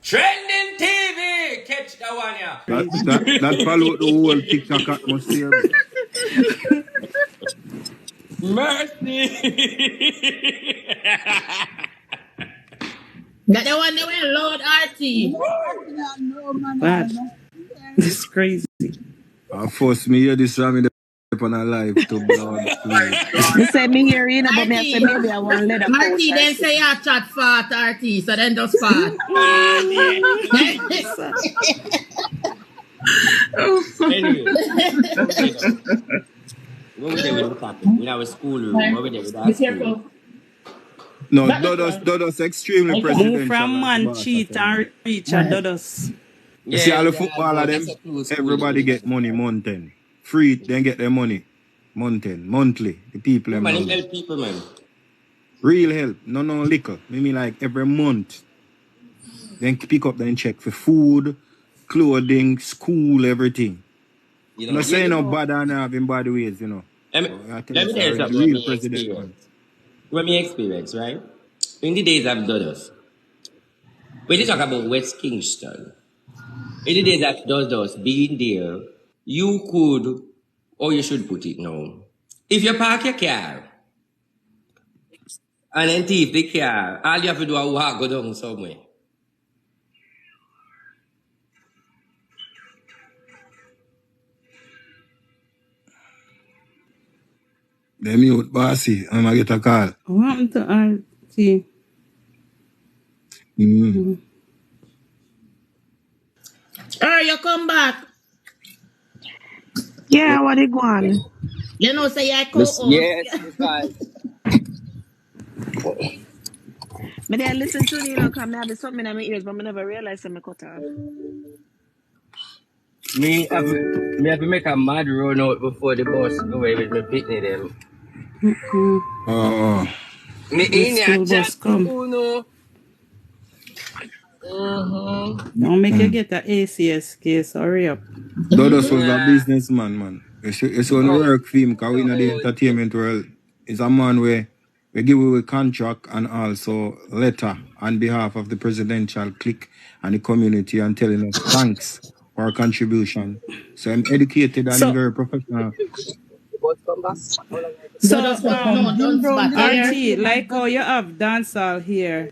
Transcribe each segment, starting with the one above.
Trending TV! Catch that one, yeah. That follow the whole TikTok atmosphere. Mercy! That the one that went Lord RT. Bad. It's crazy. Force me hear this ram in the on a live to blood. You say me here, you know, but me I say maybe I want to let them RT then say I chat fart RT, so then just fart. Anyway. What we there with the topic? In our schoolroom. What we there with our school? No, Dodos extremely presidential. Move from man cheat and reach at Dodos. You see all the football of them, everybody get money month-end. Free, then get their money month-end, monthly. The people Man, him help people, man. Real help, no liquor. Maybe like every month. Then pick up then check for food, clothing, school, everything. You know, I'm not saying no bad and having bad ways, you know. Let me tell you something. Real president. What me experience, right? In the days of Dodos, when you talk about West Kingston, in the days of Dodos being there, you could, or you should put it now, if you park your car and then thief the car, all you have to do is walk go down somewhere. They mute bossy, I'm gonna get a call. What happened to RT? You come back. Yeah, what they go on? You know, say I co-host. Yes, because... But I listen to you know, come have something in my ears, but I never realized I'm cut off. Me have to make a mad run out before the bus go away with me pitney them. Me in your chat come. Don't make you get an ACS case, hurry up. Dodos was a businessman, man. It's on work for him, because we in the entertainment world. It's a man where we give away contract and also letter on behalf of the presidential clique and the community and telling us thanks for our contribution. So I'm educated and very professional. So, RT, like how you have dancehall here,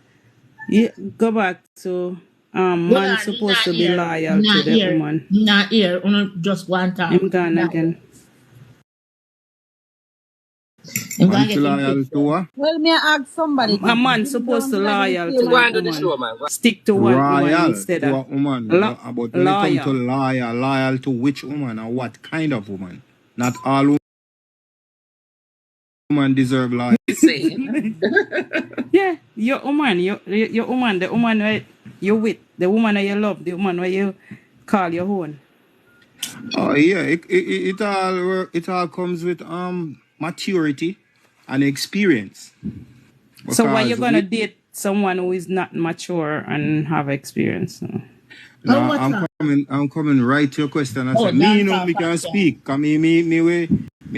you go back to man supposed to be loyal to the woman. Not here, just one time. I'm gone again. Loyal to what? Well, may I ask somebody? A man supposed to loyal to one woman. Stick to one woman instead of woman. But when it comes to loyal to which woman or what kind of woman? Not all women deserve loyalty. Yeah, your woman, your woman, the woman where you with, the woman that you love, the woman where you call your own. Oh yeah, it all comes with maturity and experience. So why you gonna date someone who is not mature and have experience? No, I'm coming right to your question. I said, me know me can speak. Cause me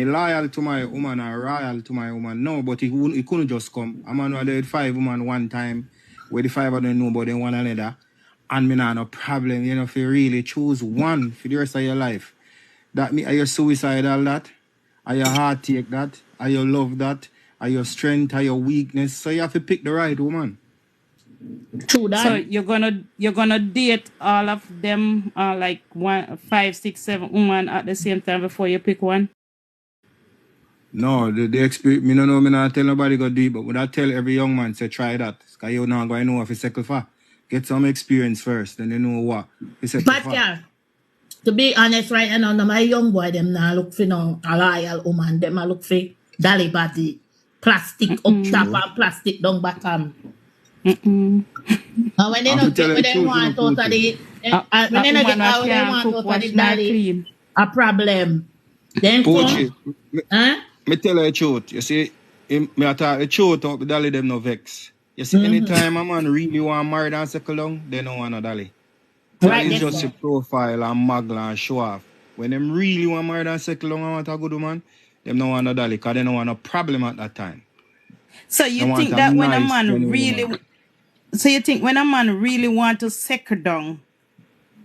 loyal to my woman or royal to my woman. No, but it couldn't just come. I'm on with 5 women one time, where the 5 of them know about them one another. And me not no problem, you know, if you really choose one for the rest of your life. That me, are you suicidal that? Are you heartache that? Are you love that? Are your strength? Are your weakness? So you have to pick the right woman. True that. So you're gonna date all of them, like 1, 5, 6, 7 women at the same time before you pick one? No, the experience. Me no know. Me not tell nobody go do it, but when I tell every young man, say try that. Cause you not going to know if you settle for. Get some experience first, then you know what. Pascal, to be honest, right now, my young boy them now look for no a loyal woman. Them a look for dolly body, plastic up top and plastic down bottom. And when they not when they want totally, when they not get how they want totally dolly, a problem. Then me tell her the truth. You see, me attack the truth out the dolly them no vex. You see, anytime a man really want marry and settle down, they don't want a dolly. Right, it's just a profile and muggle and show off. When them really want marry and settle down and want a good woman, them don't want a dolly because they don't want a problem at that time. So you think that when a man really... So you think when a man really want to second down,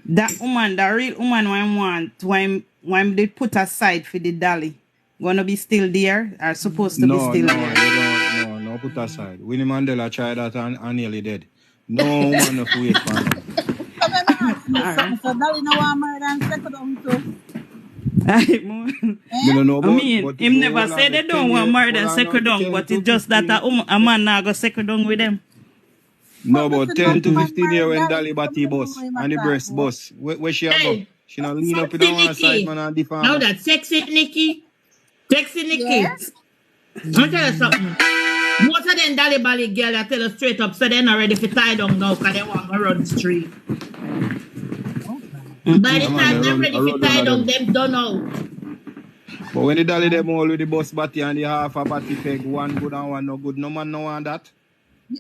that woman, the real woman when they put aside for the dolly, gonna be still there or supposed to be still there? No, put aside. Winnie Mandela tried that and nearly dead. No woman no wait for him. So Dolly no want married and second down too. I mean, him never said they don't want married and second down, but it's just that a man now go second down with them. No, but 10 to 15 years when Dolly body bus and the breast bus. Where she go? She not lean up in one side, man, and different. Now that sexy Nikki. Sexy Nikki. Yes. I'll tell you something. Most of them Dolly Bally girl I tell you straight up, so they're not ready for tie down now because they want to run street. By the time they're ready for tie down, them done out. But when the Dolly them all with the bus body and the half a body peg, one good and one no good, no man no want that.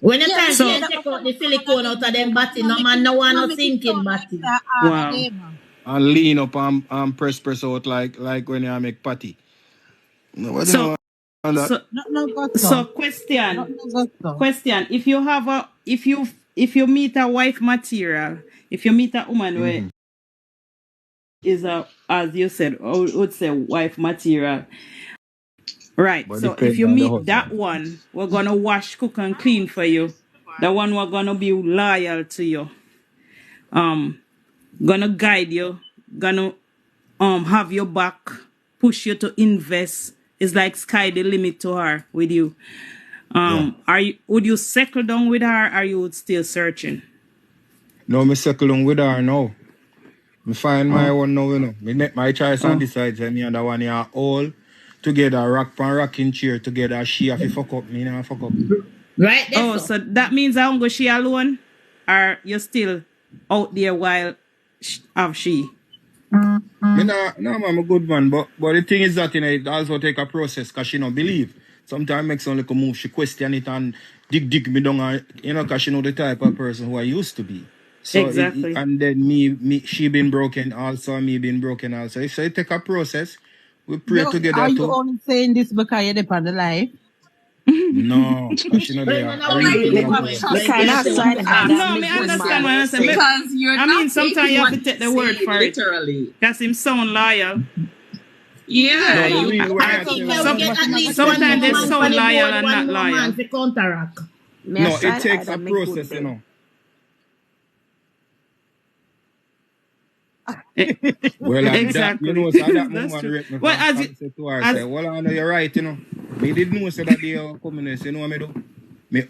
When the time they take out the silicone out of them body, no man no want no sinking body. Wow. And lean up and press out like when you make patty. No, so question. If you have if you meet a wife material, if you meet a woman where is as you said, I would say wife material. Right. But so if you meet that one, we're gonna wash, cook, and clean for you. The one we're gonna be loyal to you. Gonna guide you, gonna have your back, push you to invest. It's like sky the limit to her with you. Would you settle down with her or you would still searching? No, me settle down with her now. Me find my one now, you know. Me make my choice and decide and me and the one here all together, rocking chair together. She have to fuck up, me now fuck up. Right. So that means I won't go she alone, or you're still out there while have she? No, I'm a good man, but the thing is that, you know, it also take a process because she don't believe. Sometimes make some little move, she question it and dig me down, you know, because she know the type of person who I used to be. So exactly. And then she been broken also, me been broken also. So it take a process. We pray together. Are you only saying this because you depend on the life? No, because she know they are. No, me understand what I'm saying. Because I mean, sometimes you have to take the word for it. Literally. That's him sound loyal. Yeah. Sometimes they sound loyal and not loyal. No, it takes a process, you know. Well, exactly. You know, so that moment rate me. Well, I know you're right, you know. Me didn't know so that they are communists, you know what I do? Me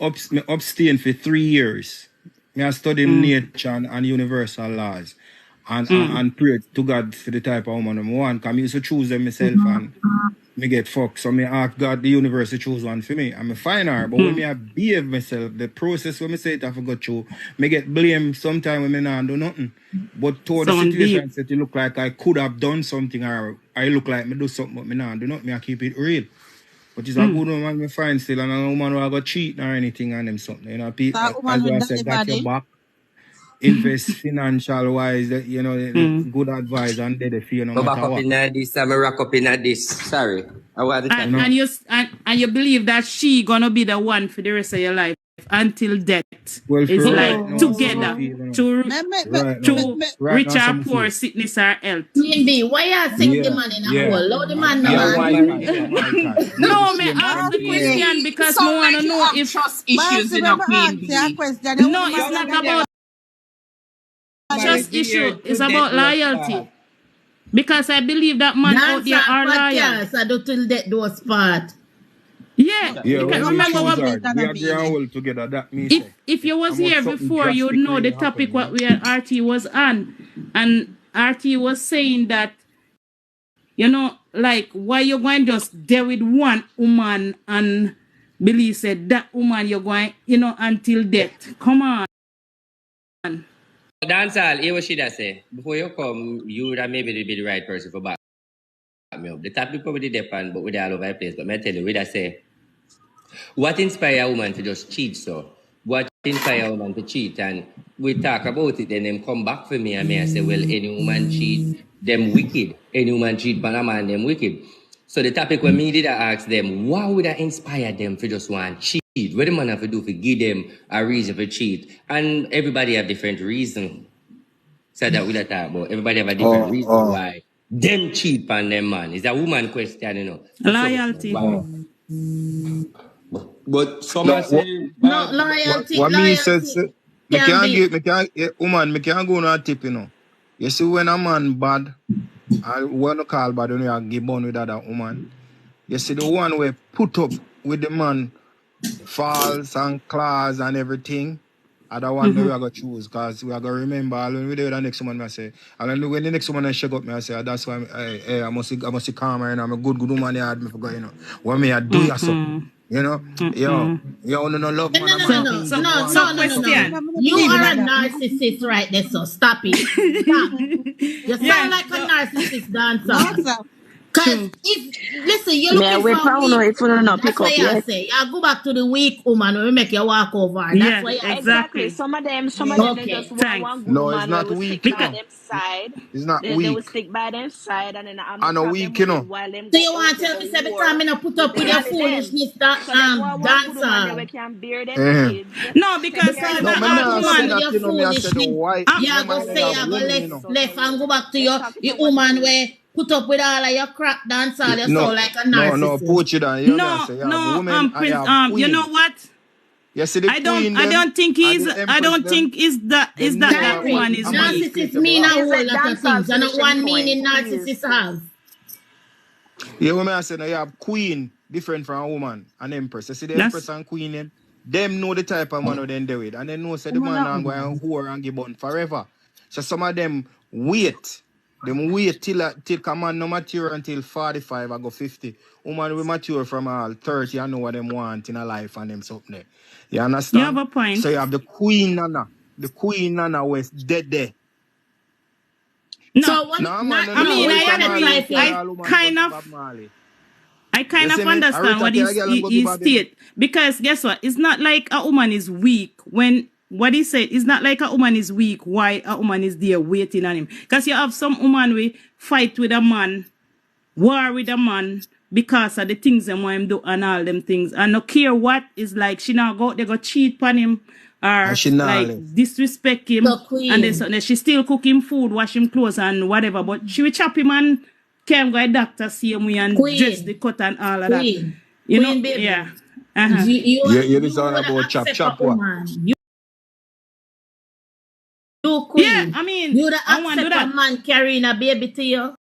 abstain for 3 years. Me I study nature and universal laws. And pray to God for the type of woman I want. Because I used to choose them myself and me get fucked. So me ask God the universe to choose one for me. And me find her. But when me I behave myself, the process when me say it I forgot to, me get blamed sometime when me not do nothing. But toward the situation that it look like I could have done something or I look like me do something but me not do nothing. Me I keep it real. But it's a good woman me find still and a woman who I got cheat or anything on them something. You know, people as I said, got your back. Invest financial wise, you know, good advice and they feel no matter what. I'm rock up in this. Sorry. And you believe that she gonna be the one for the rest of your life until death. Well, it's like together to rich or poor, sickness or health. Why you think the man in a hole? Load the man now. No, me ask the question because I want to know if trust issues in a queen bee. No, it's not about trust issue. It's about loyalty. Because I believe that man out there are loyal. Yes, I do till that those part. Yeah. Because remember what we are together. That means if you was here before, you would know the topic what we had RT was on. And RT was saying that, you know, like why you going just there with one woman and Billy said that woman you're going, you know, until death. Come on. Dancehall, hear what she does say. Before you come, you would have maybe be the right person for back me up. The topic probably depend, but we're all over the place. But I tell you, we just say, what inspire a woman to just cheat so? What inspire a woman to cheat? And we talk about it, then them come back for me and I say, well, any woman cheat, them wicked. Any woman cheat, but a man, them wicked. So the topic when me did I ask them, what would I inspire them to just want cheat What the man have to do to give them a reason for cheat? And everybody have different reasons. So that we don't talk about. Everybody have a different reason why them cheat on them man. It's a woman question, you know. Loyalty. Wow. But some say no loyalty. What me says, Loyalty me can be. woman, me can't go on a tip, you know. You see when a man bad, I want to call bad when you are give on with other woman. You see the one we put up with the man, false and claws and everything. Other one we are gonna choose because we are gonna remember when we do the next woman I say. And when the next woman I shake up me I say that's why I must calm her and I'm a good woman you had me for you know. What me I do you something. You know? Yo, no love man. So question. You are a narcissist right there, so stop it. Stop. You sound like a narcissist dancer. Because listen, you're looking for that's what you say. I go back to the weak woman when we make you walk over. That's what you exactly. Some of them they just want one good no, woman it's not will weak. stick by them side. It's not they weak. will stick by them side and then I know weak, you know. So you want to tell me every time I not put up with your foolishness that dancer? Can bear them kids. No, because no, woman with your foolishness. Yeah, go say I go left and go back to your woman where put up with all of your crap dance all you sound like a narcissist. No, put you down. You know what? Yes, I don't think that woman is narcissist mean a whole lot of things. And not one meaning narcissist have. Yeah, woman I said you have queen different from a woman, an empress. You see the empress and queen them know the type of man they do it. And they know say the man and go and whore and give bun forever. So some of them wait. Them wait till man no mature until 45 or go 50. Woman will mature from all 30 and know what them want in a life and them something there. You understand? You have a point. So you have the Queen Nana. The Queen Nana was dead there. No, so what, I kind of understand what he state. Because guess what? It's not like a woman is weak when what he said is not like a woman is weak, why a woman is there waiting on him. Because you have some woman we fight with a man, war with a man because of the things them want him do and all them things. And no care what is like she now go they go cheat on him or like disrespect him. And then she still cook him food, wash him clothes and whatever. But she will chop him and can't go a doctor see him and dress the cut and all of that. You know? Baby. Yeah. You listen about chop what? Yeah, I mean, you the accept a man carrying a baby to you.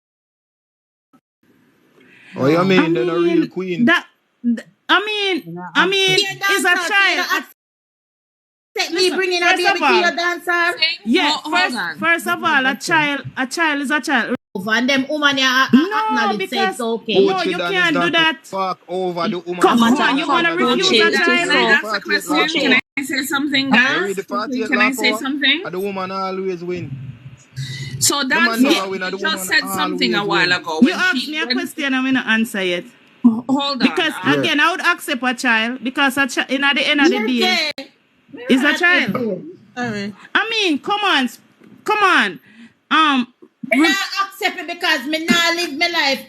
Oh, you mean they're a real queen? I mean, it's a child. Take me bringing a baby to your dancer. Yeah, first of all, a child is a child. And them woman acknowledge say it's okay. No, you can't do that. Fuck over the woman. Come on, you wanna refuse a child? Can I ask a question? Can I say something, guys? Can I say something? The woman always win. So that's you just said something a while ago. You asked me a question, I'm gonna answer it. Hold on. Because again, I would accept a child because at the end of the day, it's a child. I mean, come on. Me not accept it because me not live my life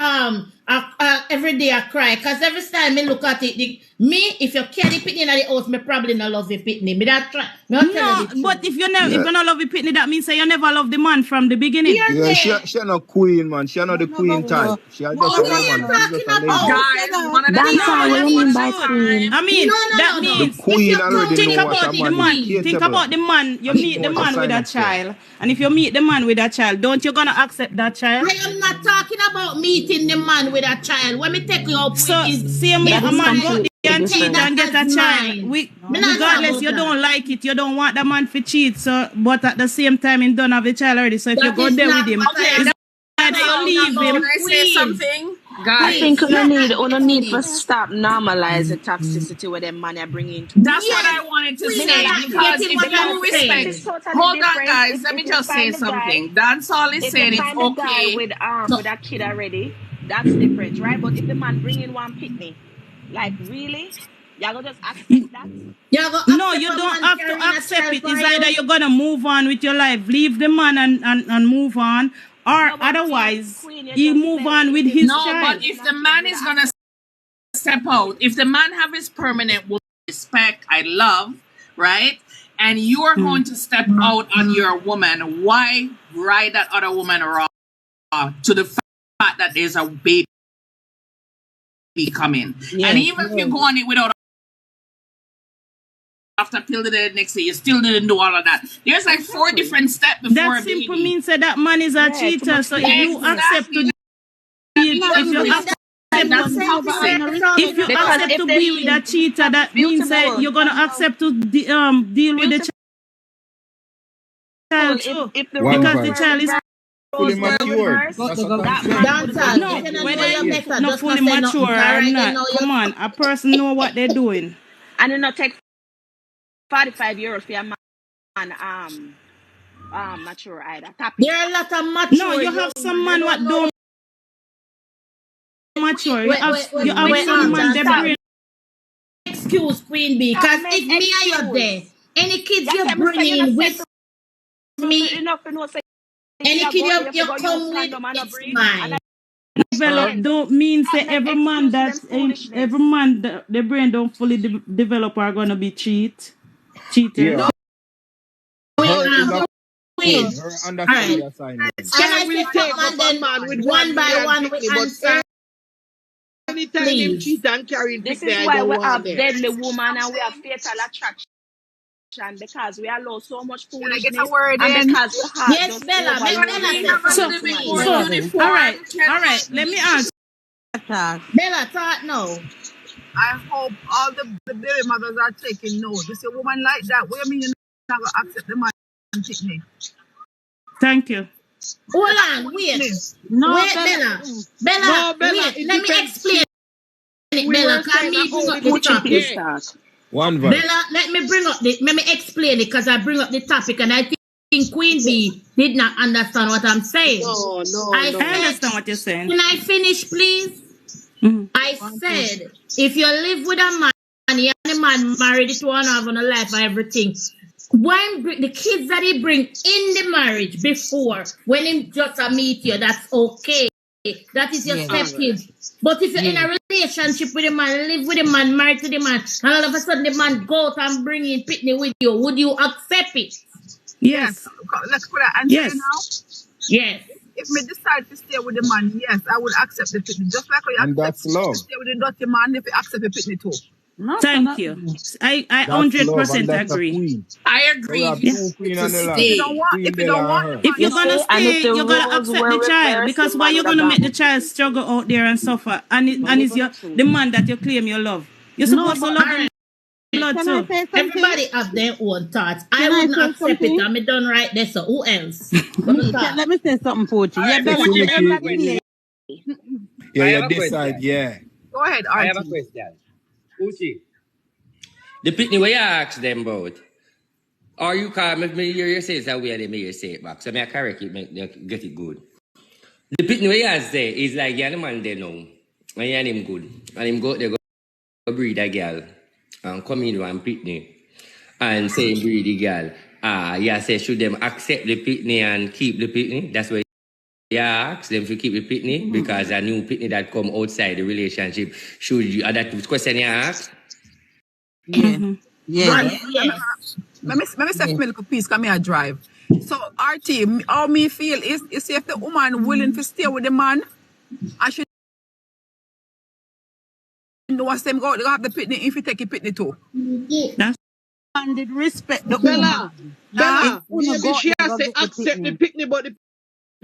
every day I cry. Cause every time me look at it, if you carry pitney in the house, me probably not love the pitney. Me that try. No, but if you not love the pitney, that means you never love the man from the beginning. Yeah, she not queen, man. She not the queen type. She just a woman. That's all we mean by queen. I mean, that means the queen already think about the man. Think about the man. You meet the man with a child, and if you meet the man with a child, don't you gonna accept that child? I am not talking about meeting the man with a child. When me take you up, so same way a man go and cheat and get a child. Regardless, you don't like it, you don't want the man to cheat. So, but at the same time, he don't have a child already. So if you go there with him, it's either you leave him. Can I say something? Guys, I think we need to stop normalize the toxicity where them man are bringing to. That's what I wanted to say. Because if you respect, hold on, guys. Let me just say something. That's all he's saying. It's okay. With a kid already, that's different, right? But if the man bringing one pitney, like really, y'all gonna just accept that? No, you don't have to accept it. It's either you're gonna move on with your life, leave the man and move on. Or otherwise, he move on with his child. No, but if the man is gonna step out, if the man have his permanent respect, I love, right? And you are going to step out on your woman. Why ride that other woman raw to the fact that there's a baby coming? Yeah, and even if you go on it without after pill the next day, you still didn't do all of that. There's like 4 different steps before That a baby. simple means that man is a cheater. So if you accept to if you accept to be with a cheater, that means that you're gonna accept to deal with the child too. Because the child is fully mature. Not fully mature or not. Come on, a person know what they're doing. And it not take 45 years for a man mature either. There are a lot of mature. No, you have some man what don't mature. You have some man they brain. Excuse Queen Bee, because if me and you there, any kids you bring in with me, any kid you come with, it's mine. Develop don't mean say every man that the brain don't fully develop are gonna be cheaters. Yeah. Queen. Her understand the assignment. Can I say something then one by one we answer? Anytime him cheat and carry this is why we have deadly woman and we have fatal attraction, because we allow so much foolishness. Can I get a word and in? because we have Yes, Bella. All right. Let me ask. Bella, talk now. I hope all the baby mothers are taking note. You see a woman like that, what do you mean you're not going to accept the man and take me? Thank you. Hold on, wait. No, wait, Bella. Bella, wait. Let me explain it, Bella. Can me bring up the topic? One verse. Bella, let me explain it, because I bring up the topic and I think Queen Bee did not understand what I'm saying. No. I understand what you're saying. Can I finish, please? I said, if you live with a man and the man married to one have on a life and everything, when the kids that he bring in the marriage before, when him just meet you, that's okay. That is your stepkids. But if you're in a relationship with a man, live with a man, married to the man, and all of a sudden the man go out and bring in pitney with you, would you accept it? Yes. Let's put an answer now. Yes. If me decide to stay with the man, yes, I would accept the pitney. Just like you accept to stay with the dirty man, if you accept the pitney too. Thank you. I 100% agree. I agree. If you don't want, if you're gonna stay, you're gonna accept the child, because why you're gonna make the child struggle out there and suffer, and it's the man that you claim you love. You're supposed to love him. Everybody have their own thoughts. I wouldn't accept it. I'm done right there. So who else? Let me say something, Pochi. Yeah, decide. Yeah. Go ahead, Artie. I have a question. Uchi, the pitney where you ask them about, or you call me you say it's a way they may say it back, so I correct it, get it good. The pitney where you say is like you're the man they know, and you're him good, and him go they go breed a girl, and come in one pitney, and say breed the girl. You say should them accept the pitney and keep the pitney? That's why you ask them to keep the pitney, because a new pitney that come outside the relationship, should you, that question you ask? Let me say milk piece, come here drive. So RT, how me feel is see if the woman willing to stay with the man, I should know what's them go have the pitney if you take a pitney too. That's and did respect the Bella. Maybe she has to accept the pitney, but the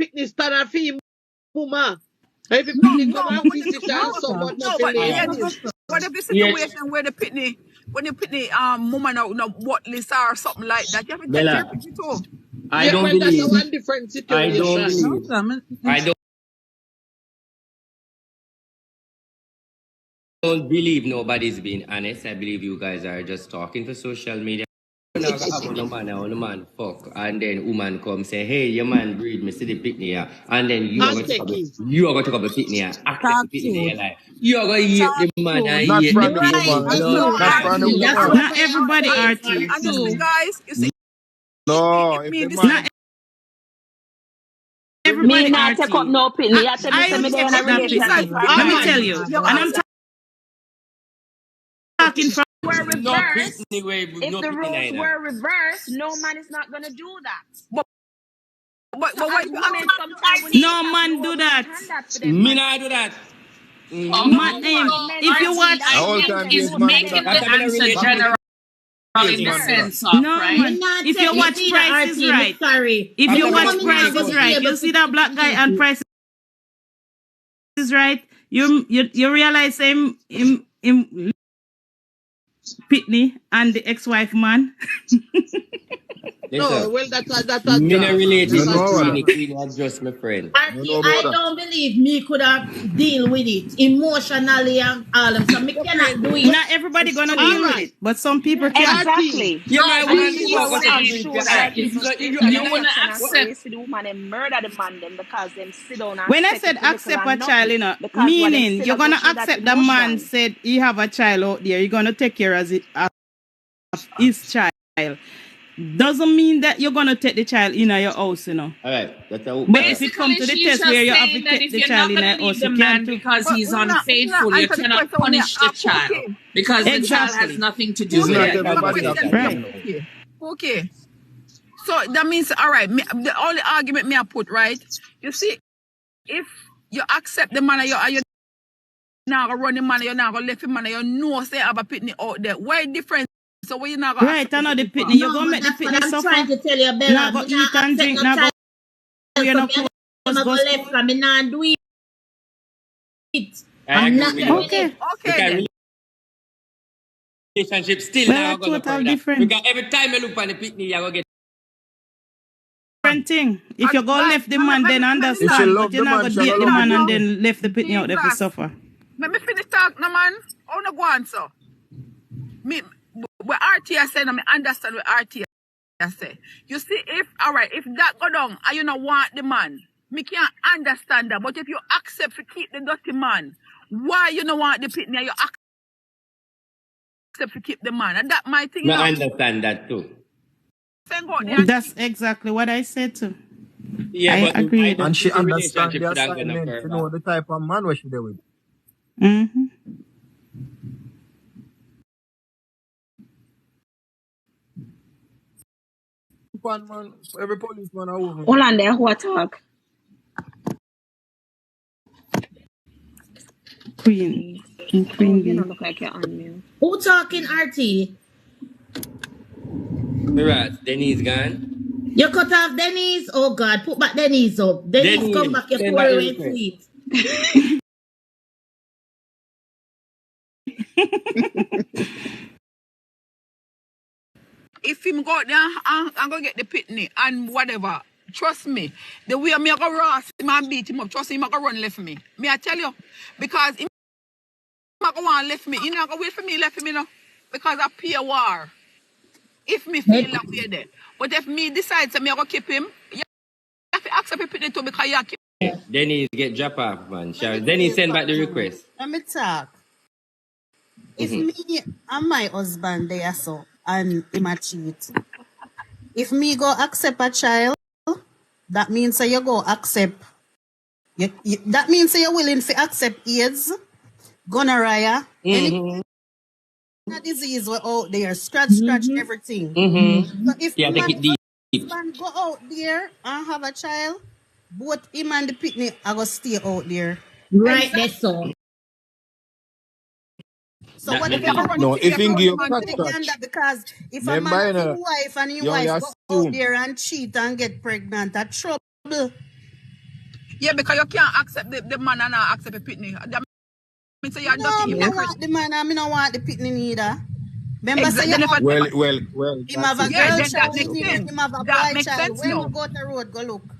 pitney stand for him, woman. If the pitney come out, what if the situation where the pitney, when the pitney woman out what list or something like that, you have to take care of it too. I don't believe. That's one different situation. I don't believe nobody's being honest. I believe you guys are just talking for social media. No man fuck, and then woman come say, hey, your man breed me, see the pitney here, and then you are going to talk about pitney here, accept the pitney like you are going to eat the man and eat the pitney. Not everybody artists. Honestly, guys, you see, no, if the man, man, everybody me not take up no pitney. Let me tell you, and I'm talking from were No reversed, pitney way, if no the pitney roles neither. were reversed, no man is not gonna do that. But So why as you women, accept? sometimes we need No to have man no do upper that. hand that for them, Me man. not do that. Man, No, men if you don't. watch, That's The what whole men time them. these is Most man of do them making that. That's the a don't. better answer relationship. general in the Man do that. sense of, no right? man. Me not If take you me watch neither, Price is RT. Me Right, sorry. if After you me watch look Me pretty not Price go is good. be Right, able you to see that black guy and cheat. Price is Right. You realize him Pitney and the ex-wife man. No, Listen, well, that's a me no drama. relate You with That's a know the about Queenie. that. drama. Queenie was just my friend. You RT, know about I that. don't believe me could have deal with it emotionally and all them. So me Your cannot friend. do it. Not everybody It's gonna true. deal All with right. it, but some people can. RT. Exactly. Yeah, my And one the We thing thing about is, what know you I'm do with sure your that eye. there If is you no go, if you, scripture if You you that like, wanna mention a what? accept story for the woman and murder the man them because them sit down and When I settle said for little accept a and child, nothing. you know, Because what them meaning still you're a go gonna through that accept the man emotion. said he have a child out there, you're gonna take care of his child. Doesn't mean that you're gonna take the child in your house, you know. All right, that's a all But if right. it come basically to the she's test where just you have to saying that take if the you're child not in gonna your leave house, the you can't man do. because But he's we not unfaithful, you answer the cannot question when you punish the child okay. because the child has Exactly. nothing to do It's with not Okay, it. I have a everybody Exactly, that question can for you. exactly. Right. know. Okay. Okay. So that means, all right, the only argument me I put, right? You see, if you accept the man and you now go run the man, you now go left the man, you know say have a pitney out there. Why different? So when you now go Right, accept I the know the pitney for? pitney. You're No, gonna but make the that's what pitney I'm trying suffer. to tell you, Now Bella. go Me eat not and accept drink, no now go child, wear so no me and them clothes, a go go left school. and me not do it. I I'm agree not with Okay. you. doing it. Okay. Okay Because then. relationship still Well, now a gonna go total further. different Because every time you look on the picnic, you're gonna get thing. If you go Right. left the man, then Let me If she land. understand. But love you're the not man, gonna she Let me gonna date the love the land man and now. picnic. then left the pitney out there for Jesus. suffer. Let me finish talk now, man. I wanna go on, so. Me, what RT said, I understand what RT say. You see, if, all right, if that go down and you don't want the man, me can't understand that. But if you accept to keep the dirty man, why you don't want the pitney and you accept to keep the man? And that my thing, you no know. understand that too. Then go out there What? and That's cheat. exactly what I said too. Yeah, I but agree I with don't And that. she think the understand relationship the should have gone no assignment. You further. know the type of man where she there with. Mm-hmm. Man, every policeman a woman. Hold on there, who talk? Queen. Oh, Queen you bee. don't look like you're on mute. Who talking, RT? Right, Denise gone. You cut off Denise? Oh God, put back Denise up. Denise, come Denise, back. Your send back story the way request. sweet. If him go out there and go get the pitney and whatever, trust me, the way me I go ross him and beat him up, trust him I go run left me. Me I tell you, because him I go on left me, he not go wait for me left me no, because I pay a war. If me feel that way there, but if me decides that me I go keep him, you have to accept the pitney too because you keep. Denise, get drop off, man. Let me tell Denise, you send back the something. request. Let me talk. If Mm-hmm. me and my husband there so and him a cheat, if me go accept a child, that means that you go accept. That means that you're willing to accept AIDS, gonorrhea, any Mm-hmm. disease were out there, scratch everything. Mm-hmm. So if Yeah, the take man it deep. husband go out there and have a child, both him and the picnic are gonna stay out there. Right there, Exactly. so. So That what me if But you you go deep. have run to it No, if you if take have to he run give the you man into to the the gander catch, because if a man remember you have know, him wife and his you wife go out assume. there and cheat and get pregnant, that's trouble. yeah, because you can't accept the man and not accept the pitney. That means you're No, dirty me no hypocrite. want the man and me no want the pitney neither. Remember say Exactly. you Then if I, have him have That's a it yeah, girl then. then that child makes with him, sense. him have a That boy makes child. sense When you now. go to the road, go look.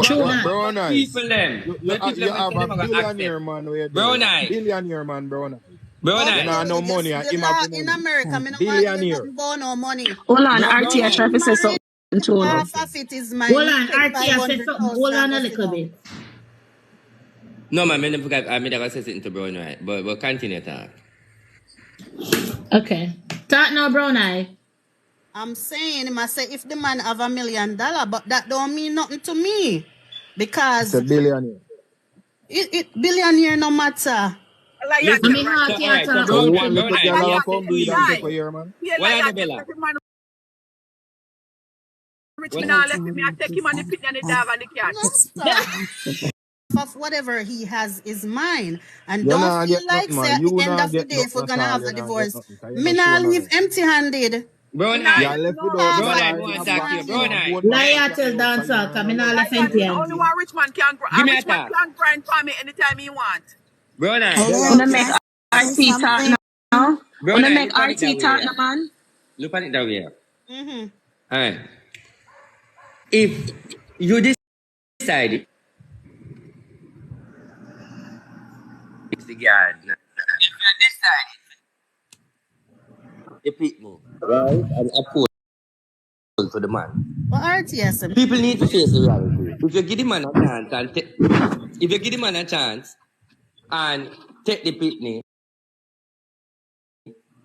True What that. brown But eyes? people them. But people You them have say a them gonna accept. billionaire man where there. Brown A eye. billionaire man, brown eyes. Brown You eye. know no Okay, money and the him have law the in money. America, me no want to hear Billionaire. nothing about no money. Hold on, Brown RT, I eye. try He to say married, something to you. half Okay. of it is mine. Hold Me on, take RT, I said something. 500,000 Hold and on go a sit little down. bit. No, man, I never forgot. I mean, I say something to Brown eye. But we'll continue talk. Okay. Talk now, brown eye. I'm saying him I say if the man have $1 million, but that don't mean nothing to me. It's Because a billionaire. it billionaire no matter. Like you Listen. I mean, right So, heart all can't right. So, talk So brown, one nothing. little brown eyes. girl Let a me come explain breed to and you. take a year, man. feel Well, like you Annabella. the man rich me Well, now left me. I take him on the pit and the dog and the cat. No, sir. Of whatever he has is mine. And You don't nah feel get like nothing, say man. at the You end nah of the get day, if nothing we're at gonna all. have You a nah get divorce, nothing. Cause you me no nah show leave nothing. empty-handed. brown Me not No, You eyes. are left no without Brown no eyes. offer. Me eyes, want no to talk to back, you. no Brown a eyes. bone marrow Lie out till your house, 'cause dance you out, don't come know in your all left like business, empty man. only handed. one rich man can Give a me a rich man talk. can grind for me anytime he want. Brown eyes. Tell Hello, her. Wanna can make I say RT talk something? now? Brown Wanna eyes. make Look at it that RT way. talk Yeah. now, man? Look at it that way. Mm-hmm. All right. If you decide it's the garden, if you decide you pick me, right, and approach to the man, What RTS? people need to face the reality. If you give the man a chance and if you give the man a chance and take the picnic,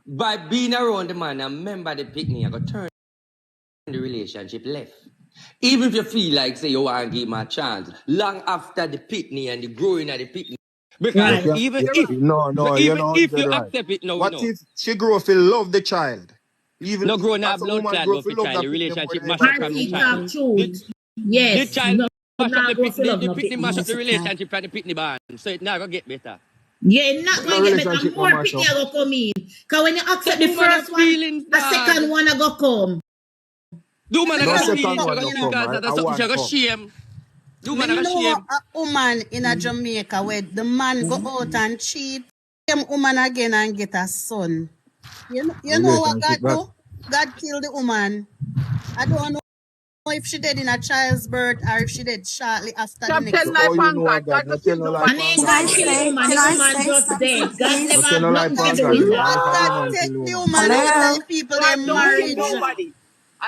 by being around the man and remember the picnic, you're gonna turn the relationship left. Even if you feel like say you want to give him a chance, long after the picnic and the growing of the picnic. Because You Right. can, even you, You're if right. no, no, you even know, if you're you right. accept it now, you What know. if she grow to love the child? Even No grown up as a blood woman clot grow go to for love child. that The picnic more relationship than mash ever up from the before. Hearty child. talk truth. The Yes. child No, mash up nah go for love the no picnic picnic. mash up the Musical. relationship from the picnic band. So it never get better. Yeah, not No going to get better. relationship no More mash picnic up. will come in. Because when you The accept the woman have first one, feelings, a dog. second one will go come. The woman have Let me No got tell you second feelings. She one got no something, you feel know. come. cause that's A something she one got come. shame. The Me woman have got know shame. a woman in a Jamaica where the man go out and cheat, same woman again and get a son. You know what God Relationship that. do? God kill the woman. I don't know if she dead in a child's birth or if she dead shortly after the Stop next telling So lie all month. you upon know God. of God God, no not tell kill no lie nobody. And upon then Can God. I God No. kill the say, woman. can The I woman say just something, dead. God Not never please? tell no lie have nothing to upon do God. with The that. man What for the God woman Lord! take kill the the woman. woman who tell Hello? the people they God don't kill marriage? nobody.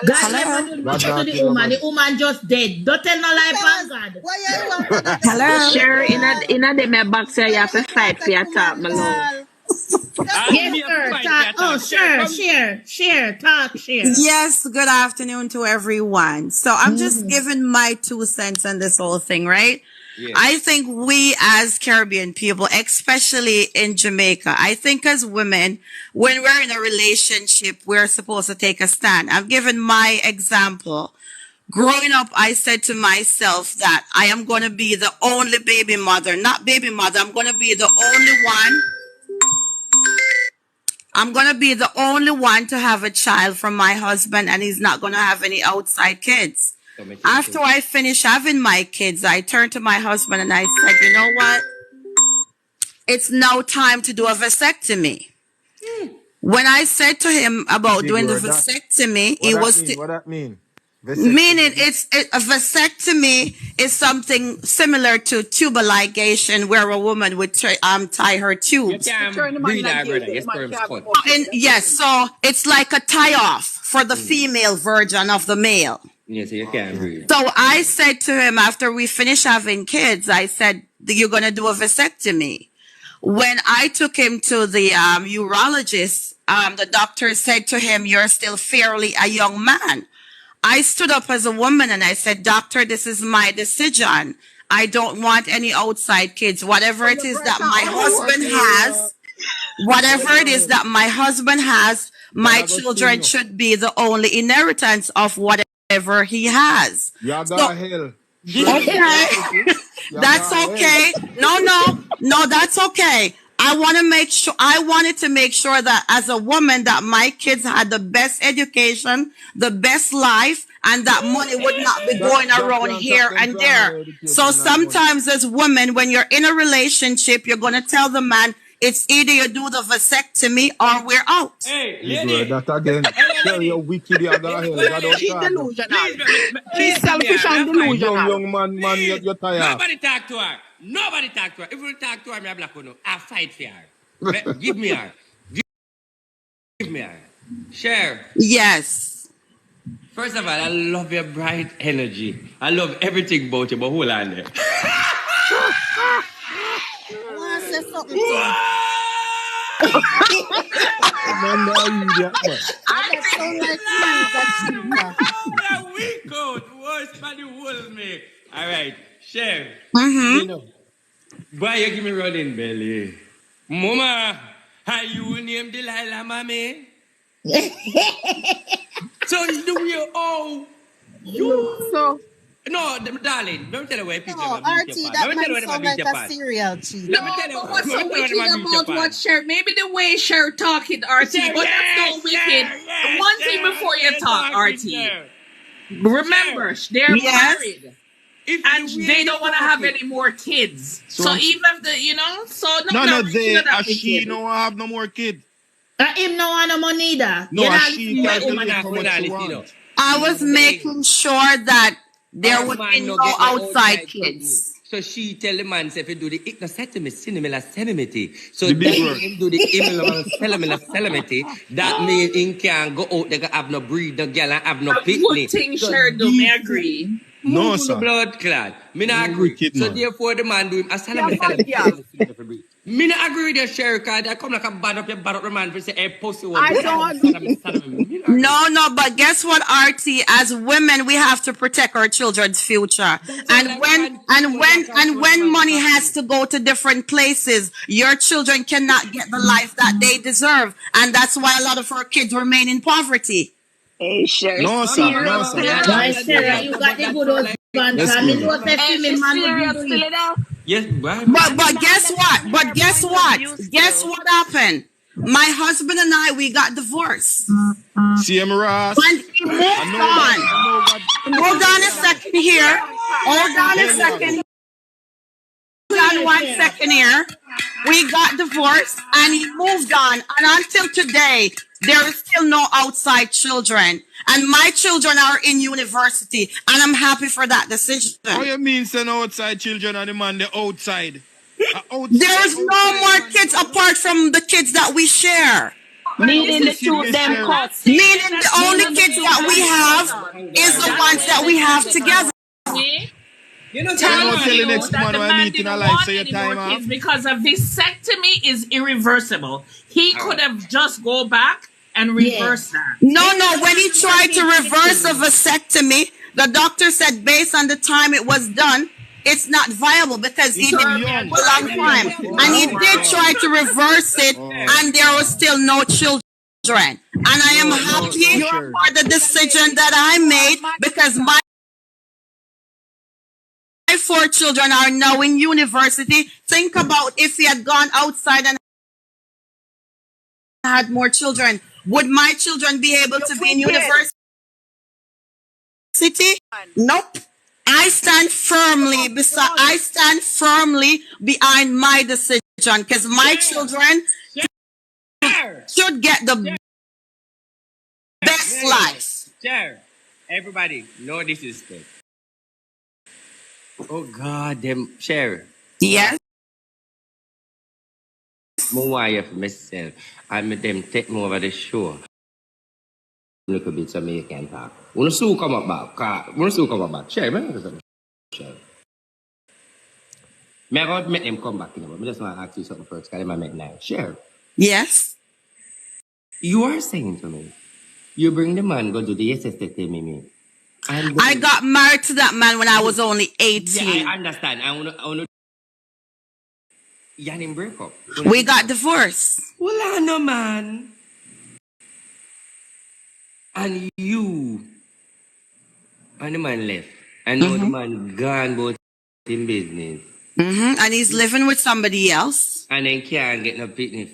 A God liar. never Hello? do God nothing to not the kill woman. The nobody. woman just dead. Don't tell no lie upon Because God. why you want another Hello? woman Sure, call? in a them box here, you Why have to you want fight for a your talk, woman my love. call? Just And Yes, me say have to sir. fight for Talk. your Oh, talk. Share, sure, come. share, share. Talk, share. Yes, good afternoon to everyone. So I'm just Mm-hmm. giving my 2 cents on this whole thing, right? Yes. I think we as Caribbean people, especially in Jamaica, I think as women, when we're in a relationship, we're supposed to take a stand. I'm giving my example. Growing up, I said to myself that I am going to be the only baby mother, not baby mother. I'm going to be the only one. I'm going to be the only one to have a child from my husband, and he's not going to have any outside kids. So me take After it. I finished having my kids, I turned to my husband and I said, you know what? It's now time to do a vasectomy. When I said to him about Big doing the word that. vasectomy, What he that was mean? What that mean? meaning Vasectomy. a vasectomy is something similar to tubal ligation, where a woman would tie her You tubes. You turn can't the man in breathe a our jail, brother. so Your the man sperm's can't go cut. about it. And That's yes, it. so it's like a tie off for the Mm. female version of the male. Yes, you can't breathe. So I said to him after we finished having kids, I said, you're going to do a vasectomy. When I took him to the urologist, the doctor said to him, you're still fairly a young man. I stood up as a woman and I said, doctor, this is my decision. I don't want any outside kids. Whatever So it you is break that out my on the work husband area. has, whatever it is that my husband has, God my I go sting children you. should be the only inheritance of whatever he has. You So, got hell. This Straight up okay, and pretty. You that's got hell. okay. No, that's okay. I want to make sure, I wanted to make sure that as a woman that my kids had the best education, the best life, and that money would not be going That around can't stop here them and primary there. So education and money. sometimes as women, when you're in a relationship, you're going to tell the man, it's either you do the vasectomy or we're out. Hey, Big word lady. that again. Hey, Tell you lady. wicked you got Listen, hell. well, God don't lady. She's charge you. delusional. Please, She's please give me selfish her. and I'm fight for her. delusional. Young man, Please. you tie off. Nobody talk to her. Nobody talk to her. If you talk to her, me a black one. I fight for her. Give me her. Give me her. Share. Yes. First of all, I love your bright energy. I love everything about you, but hold on there. I want to say something to you. Man, no idiot, man. Yeah, that sound like man is a cheater. Oh, we are weak out. Worst body hold me. All right, share. Mm-hmm. You know, why you give me running belly? Mama, how you name Delilah, mommy? So do you oh you So, no, darling, let me tell you where people No, are beat RT, your pan. that Let me tell man you where sound they beat like your a pan. serial cheat. Let No, me tell you, but what's let so me tell you wicked what they beat your about what pan. Cher? Maybe the way Cher talking, RT. Sure, But that's yes, so wicked. One thing before you yes, talk, talking, RT. sure. Remember, they're Yes. married. If And the way they you don't want to have talking, any more kids. So So even if the, so no, not no, reaching they that a she wicked. no have no more kid. Him no want no money neither. No, You a not she listen to man, calculate woman. how much she listen, want. I was making sure that there our would man be no no get no outside outside pitney. kids. So she tell the man, say, if you do the ignosectomy, cinemela celemity. So The big that word. him do the immoral celemity, that mean him can't go out there, have no breed, no girl, and have no A good pitney. thing So Cher do, me agree. No, move the sir. blood clot. Me not You agree. wicked So man. therefore the man do him a yeah, but yeah, celemity. Me not agree with your share card. I come like a bad up the man for say, hey, pussy one. I don't agree. Me not agree. No, but guess what, RT? As women, we have to protect our children's future. That's all And I when can and feel when like and what the when man money talking. has to go to different places, your children cannot get the life that they deserve. And that's why a lot of our kids remain in poverty. Hey, Cher, No, sir. No, serious sir. still it That's up. Why, that's good. Sarah, Yes, you but got the that's good all I husband. That's Me good. know say Hey, female she man would serious do still it. it up. yes, right. But guess what? Understand But her guess point of what? view Guess still. what happened? My husband and I, we got divorced. CM Ross. When he moved I know God. on. I know God. Hold on a second here. Hold on a Tell you second. about. Hold on one second here. We got divorced and he moved on. And until today, there is still no outside children. And my children are in university. And I'm happy for that decision. How you mean send outside children and the man the outside? There's no more kids apart from the kids that we share. Meaning the This kid two get them shared. cut. Meaning the only Meaning the kids two that we them have cut. is the That's ones that we have together. me. You know, So you know Tells tell the you next that man the why man meet in a didn't life want so your any more time kids off. because a vasectomy is irreversible. He could have just go back and reverse that. No, when he tried to reverse a vasectomy, the doctor said based on the time it was done, it's not viable because he He's too didn't young. for a long time. And he did try to reverse it and there was still no children. And I am happy sure. for the decision that I made because my 4 children are now in university. Think about if he had gone outside and had more children. Would my children be able to be in university? Nope. I stand firmly behind my decision because my children should get the best life. Share. Everybody, no disrespect. Oh God, them share. Yes. More wire for myself. I made them take me over the show. Little bit so me can talk. Wanna still come up back? Wanna still come up back? Share, man. Share. Me I go make them come back. I just want to ask you something first. Cause I met now. Share. Yes. You are saying to me, you bring the man go do the SST me. I got married to that man when I was only 18. Yeah, I understand. I wanna. You didn't break up. We got divorced. Well, I know, man. And you and the man left. And now the man gone about in business. And he's living with somebody else. And then can't get no picnic.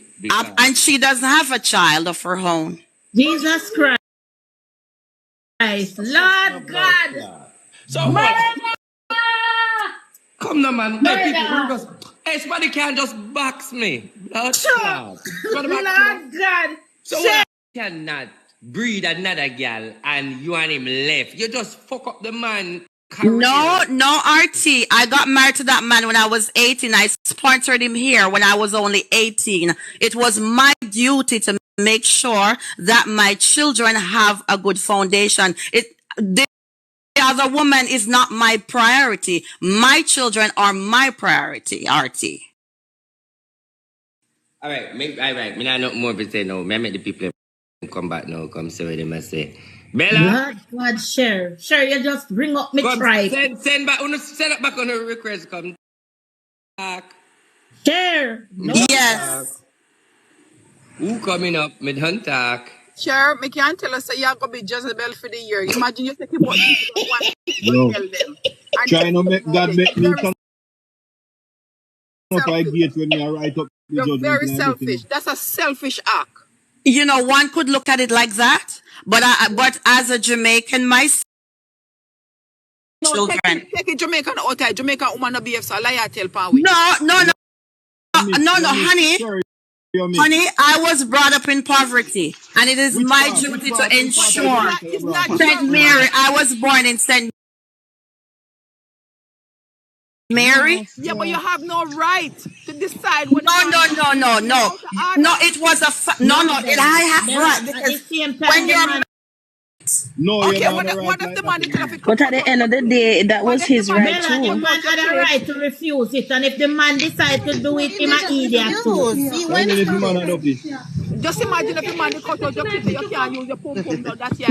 And she doesn't have a child of her own. Jesus Christ. Lord God. So come now, man. Hey, people, just, hey, somebody can't just box me. Lord God. Lord God. So you cannot breed another girl and you and him left. You just fuck up the man. No, RT. I got married to that man when I was 18. I sponsored him here when I was only 18. It was my duty to make sure that my children have a good foundation. The other woman is not my priority. My children are my priority, RT. All right. Me not know more to say no. Me make the people come back now. Come see what they must say. Bella. God, share. Sure, you just ring up me come tribe. send back. Send up back on the request. Come back. Share. No. Yes. Who coming up with Huntak? Sure, me can't tell us that you're going to be Jezebel for the year. Imagine you take about people who want people to tell them. And Trying to make God make me come up I selfish. get when I write up the You're judgment. very and selfish. everything. That's a selfish act. You know, one could look at it like that, but as a Jamaican myself, No, children. take a Jamaican out there. Jamaican woman no behave so lie tell pan with. No, honey. Sorry, Honey, I was brought up in poverty, and it is my duty to ensure. It's not St. Mary, I was born in St. Mary. Yeah, but you have no right to decide when. No. It was I have right because when you're no, okay, what if the man is tell But at the end of the day, that was his right The man had a right to refuse it, and if the man decide to do it, he might idiot too. Just imagine if the man cut out your kids, you can't use your pom pom.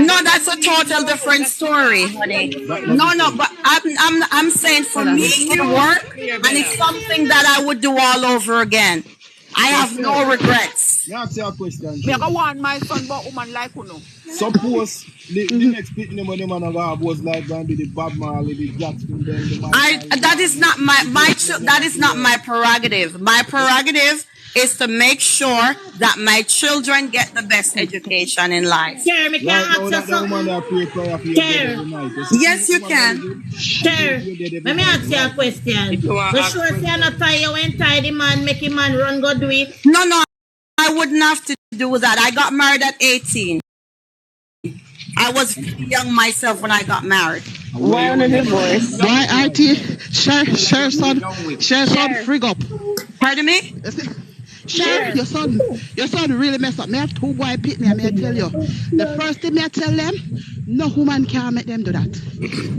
No, that's a total different story, honey. No, but I'm saying for me it work, and it's something that I would do all over again. I have no regrets. Let me ask you a question. Me go want my son but woman like you know. Suppose the next picnic when the man was like going to be the Bob Marley, the Jackson, That is not that is not my prerogative. My prerogative is to make sure that my children get the best education in life. Sure, me can ask you something. Yes, you can. Sure. Let me ask you a question. You sure say not tie you when tie the man, make him man run go do it? No, I wouldn't have to do that. I got married at 18. I was young myself when I got married. Why on a divorce? Why IT? Share son, frig up. Pardon me? Share, your son really messed up. Me have two boy pick me and me I tell you. The first thing me I tell them, no woman can make them do that.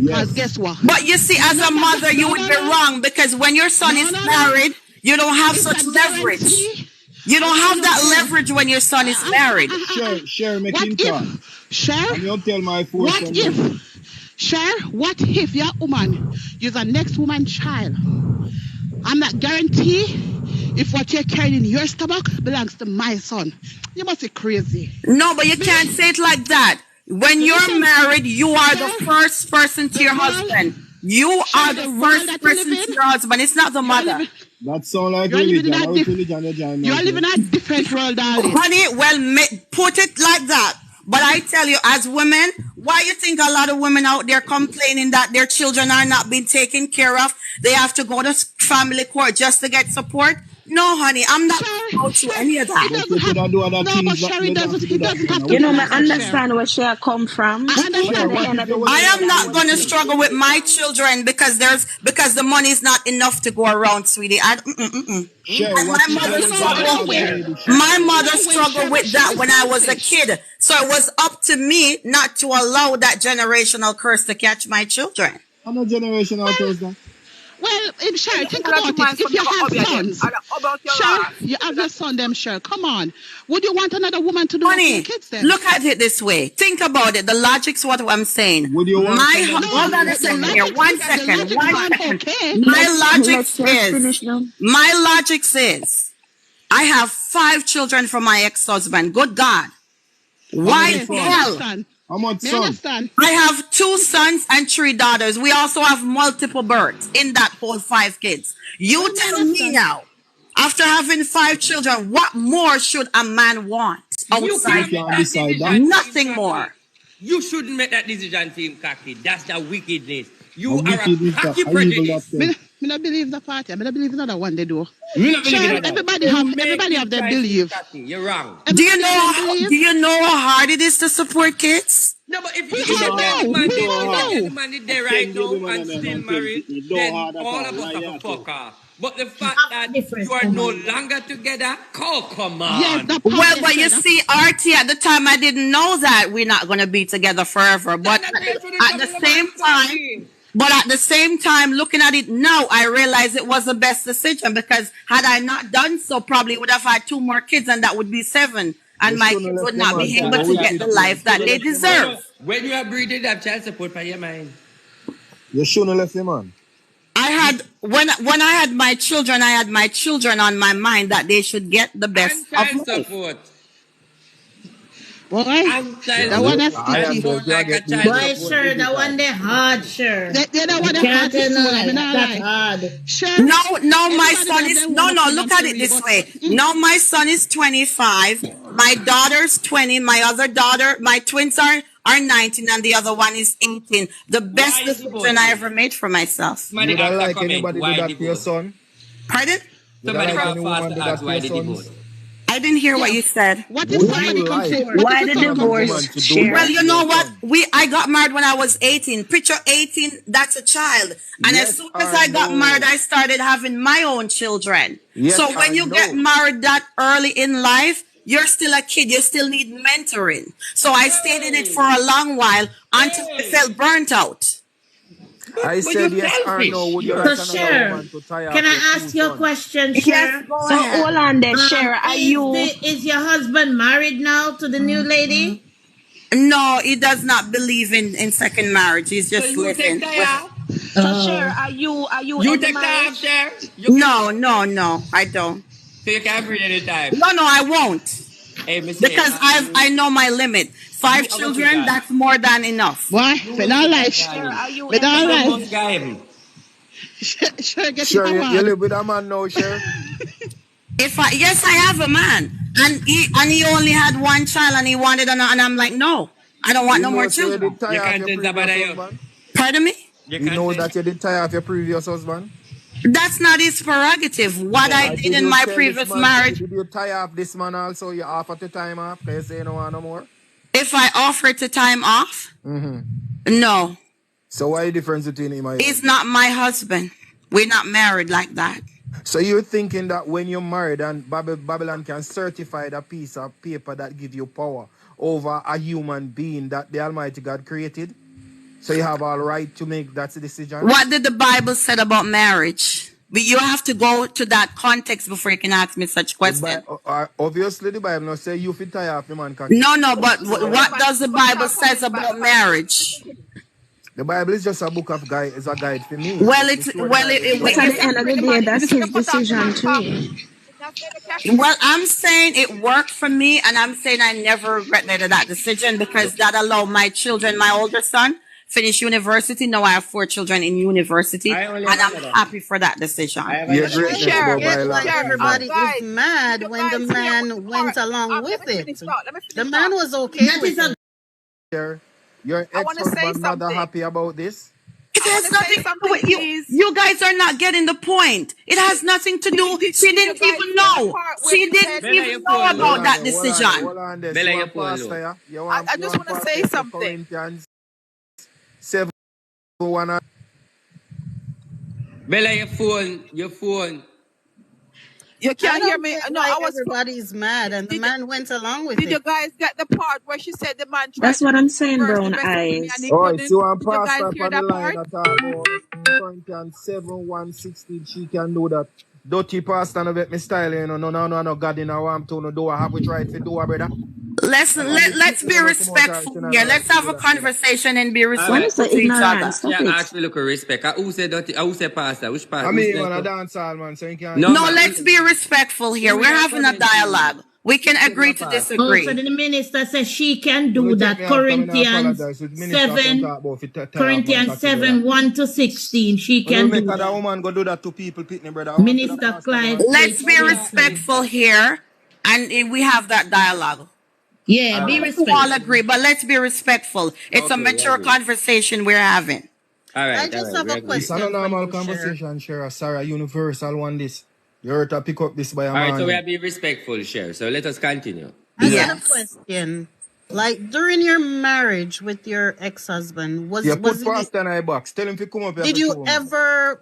Because guess what? But you see, as a mother, you would be wrong because when your son is married, you don't have such leverage. You don't have that leverage when your son is married. Share, make him talk. Share, you tell my what if your woman is a next woman child? I'm not guarantee if what you're carrying in your stomach belongs to my son. You must be crazy. No, but you can't say it like that. When you're married, you are the first person to your husband. You are the first person to your husband. It's not the mother. That sounds like religion. You're living in a different world, darling. Honey, well, put it like that. But I tell you, as women, why you think a lot of women out there complaining that their children are not being taken care of? They have to go to family court just to get support? No, honey, I'm not about to any of that. You know, I understand where she come from. I am not going to struggle with my children because the money is not enough to go around, sweetie. My mother struggled with that when I was a kid. So it was up to me not to allow that generational curse to catch my children. I'm a generational curse then. Well, Sure, think about it. If you have sons, Sure, you have your son, them Sure. Come on. Would you want another woman to do it to your kids then? Look at it this way. Think about it. The logic's what I'm saying. Would you want hold on a second here. One second. My logic says, I have 5 children from my ex-husband. Good God. Why hell? How much sons? I have 2 sons and 3 daughters. We also have multiple births in that whole 5 kids. You tell me now, after having 5 children, what more should a man want outside? Nothing more. You shouldn't make that decision for him, cocky. That's the wickedness. You are a cocky prejudice. I don't believe the party. I don't believe another one they do. Everybody have their belief. You're wrong. Do you know how hard it is to support kids? No, but if the man is there right now and still married, then all of us have a fuck off. But the fact that you are no longer together, come on. Yes, but you see, RT, at the time I didn't know that we're not going to be together forever. But at the same time, looking at it now, I realize it was the best decision because had I not done so, probably would have had 2 more kids and that would be 7. And my kids would not be able to get the life that they deserve. When you are breeding, have child support for your mind. You shouldn't have left him, man. I had when I had my children, I had my children on my mind that they should get the best And of child life. support. Boy, And child that one is support. And sticky. more like a child Boy, support sure, that visitor. one they hard, sure. They don't You want to can't hard to tell no school. I mean, lie. I That's lie. hard. Sure. No, my Everybody son got is their no. own Look opinion at to it read, this but way. No, my son is 25. My daughter's 20. My other daughter, my twins are 19, and the other one is 18. The Why best you decision divorce I him? ever made for myself. Somebody Would I ask a like comment. anybody do Why that for your divorce? son? Pardon? Would I Somebody like from any fast woman to do ask that for why your the sons? divorce. I didn't hear what yeah. you said. What if Would somebody you come like say, for what Why if the your son a come divorce, say, woman to do share? Well, that you for know your what? son? I got married when I was 18. Picture 18, that's a child. And as Yes soon as or I got married, no? I started having my own children. Yes So when or you get no? married that early in life, you're still a kid. You still need mentoring. So I stayed in it for Hey! a long while until I Hey! felt burnt out. I But you're said yes or no. selfish. Would you You're So, like another sure, woman to tie can off your I two ask you a sons? question, Yes, sure? go So ahead. hold on there, share. Are you Is your husband married now to the new lady? No, he does not believe in second marriage. He's so just you take living time with. off? so share? Oh. Are you You in the take time off, marriage? share? You can No, I don't. so you can breathe anytime. No, I won't. Hey, me say, Because I know my limit. you 5 have a see children, God. that's more than enough. boy, You me will not see lie. God, Share, darling. are you Me in the not You lie. must marriage? guide him. Sure, get him Sure, a you man. live with a man now, sure? Yes, I have a man, and he only had one child, and he wanted and I'm like, no, I don't want He no more knows that you children. did tie Your off your conscience about previous you. husband? Pardon me? Your He knows conscience. that you did tie off your previous husband? That's not his prerogative. What I Or did did in you my tell this previous man, marriage, did you tie off this man also? You offer to time off? Can you say you don't want no more? if I offered to time off, no, So why the difference between him and he's you? not my husband. We're not married like that. So you're thinking that when you're married and Babylon can certify that piece of paper that give you power over a human being that the Almighty God created? So you have all right to make that decision? What did the Bible say about marriage? You have to go to that context before you can ask me such question. Obviously, the Bible not say you fit tie off your man cocky. No, but So, what does the But Bible talk about says it, about marriage? The Bible is just a book of guide, is a guide for me. Well, Let me it's show the Bible to But you. at the end of the day, that's his decision too. well, I'm saying it worked for me, and I'm saying I never regretted that decision because that allowed my children, my older son, finish university. Now I have 4 children in university, I and only have I'm another. happy for that I decision. have Your another. greatness I about get why biological everybody son. is Guys, mad you when the guys hear what man went part? along Let with me it. finish out. Let me The finish man out. was okay That is with a it. Your I want to say ex-husband not something. happy about this? It I want has to say nothing to do something, with you. please. You guys are not getting the point. It has nothing to do. She Did you didn't guys even hear the know. part where She she didn't said? Bella, your even know phone Hold low. about on that there, hold on there, decision. hold on there. Bella, You your want phone pastor, low. yeah? You I just want want to say pastor to something. Corinthians 7:1. Bella, your phone. You I can't hear don't me. get No, why I was. everybody's mad and the Did you, man went along with did you it. guys get the part where she said the man tried That's to what I'm saying, reverse the brown vasectomy and eyes. he Oh, so you couldn't? want Did you guys pastor hear for the that line part? at all? Corinthians 7:1-16, she can do that. Dirty pastor no make me style, you know. No, God in our arm to no do. I have which right to do, brother. Let's be respectful here. Let's have a conversation and be All When you right. respectful say to each ignorant, other. Yeah, stop it. actually look at respect. Who said that? Who said pastor? Which pastor? I Who mean, said man, I that? dance all, man, so you can't No, use No, that. man. let's be respectful here. Who We're that having a comment to dialogue. We can who said agree your to pastor? oh, so disagree. the minister says she can When do you take that. me after me, I Corinthians apologize. With the minister, I can't 7, talk about it, tie off man Corinthians cocky, brother. 7:1-16. She When you can make do other that. woman go do that to people, pitney, brother, I want to the Minister pastor, Clive, man. Let's page be 32. respectful here, and we have that dialogue. Yeah, All be right. We all respectful. agree, but let's be respectful. It's a Okay, we mature agree. conversation we're having. All I right, just have we a agree. This is a question for normal you, Cher. conversation, Shara. Sarah, universal one this. You heard to pick up this by a All right, so we morning. are being respectful, share. So let us continue. I got a Yes. question. Like during your marriage with your ex-husband, You was put he pastor in a box. Tell him to come up here did for you show, man. ever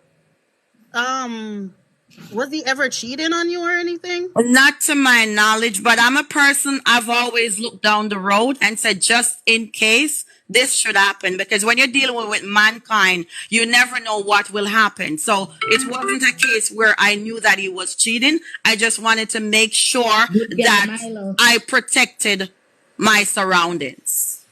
was he ever cheating on you or anything? Not to my knowledge, but I'm a person, I've always looked down the road and said, just in case this should happen, because when you're dealing with mankind, you never know what will happen. So it wasn't a case where I knew that he was cheating. I just wanted to make sure Good girl, that Milo. I protected my surroundings.